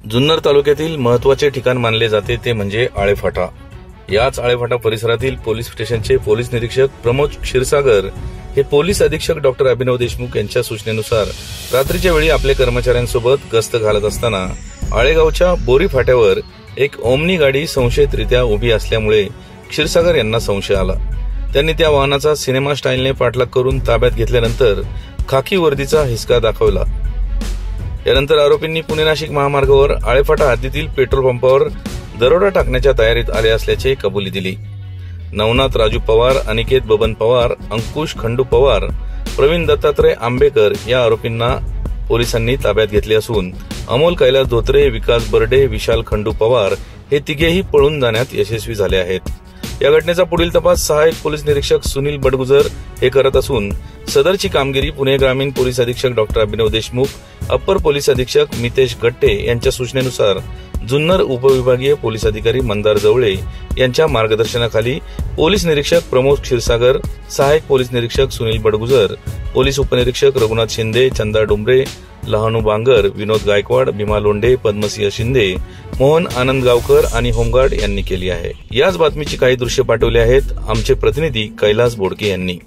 जुन्नर तालुक्यातील महत्त्वाचे ठिकाण मानले जाते ते म्हणजे आळेफाटा। याच आळेफाटा परिसरातील पोलीस स्टेशनचे पोलीस निरीक्षक प्रमोद क्षीरसागर हे पोलीस अधीक्षक डॉक्टर अभिनव देशमुख यांच्या सूचनेनुसार रात्रीच्या वेळी आपल्या कर्मचाऱ्यांसोबत गस्त घालत असताना आळेगावच्या बोरी फाट्यावर एक ओमनी गाडी संशयितरित्या उभी असल्यामुळे क्षीरसागर यांना संशय आला। त्यांनी त्या वाहनाचा सिनेमा स्टाईलने पाठलाग करून ताब्यात घेतल्यानंतर खाकी वर्दीचा हिसका दाखवला। यानंतर आरोपींनी पुणे नाशिक महामार्गावर आळेफाटा हद्दीतील पेट्रोल पंपावर दरोडा टाकण्याच्या तयारीत आले असल्याची कबुली दिली। नवनाथ राजू पवार, अनिकेत बबन पवार, अंकुश खंडू पवार, प्रवीण दत्तात्रय आंबेकर या आरोपींना पोलिसांनी ताब्यात घेतले असून अमोल कैलास धोत्रे, विकास बर्डे, विशाल खंडू पवार हे तिघेही पळून जाण्यात यशस्वी झाले आहेत। या घटनेचा पुढील तपास सहाय्यक पोलीस निरीक्षक सुनील बडगुजर हे करत असून सदरची कामगिरी पुणे ग्रामीण पोलीस अधीक्षक doctor Abhinav Deshmukh, upper police अधीक्षक मितेश गट्टे यांच्या सूचनेनुसार जुन्नर उपविभागीय पोलीस अधिकारी मंदार जवळे यांच्या मार्गदर्शनाखाली पोलीस निरीक्षक प्रमोद क्षीरसागर, सहाय्यक पोलीस निरीक्षक सुनील बडगुजर, पोलीस उपनिरीक्षक रघुनाथ शिंदे, चंदा डुंबरे, लहानू बांगर, विनोद गायकवाड, भीमा लोंढे, पद्मसिंह शिंदे, मोहन आनंद गावकर आणि होमगार्ड यांनी केली आहे। याच बातमीची काही दृश्य पाठवली आहेत आमचे प्रतिनिधी कैलास बोडके यांनी।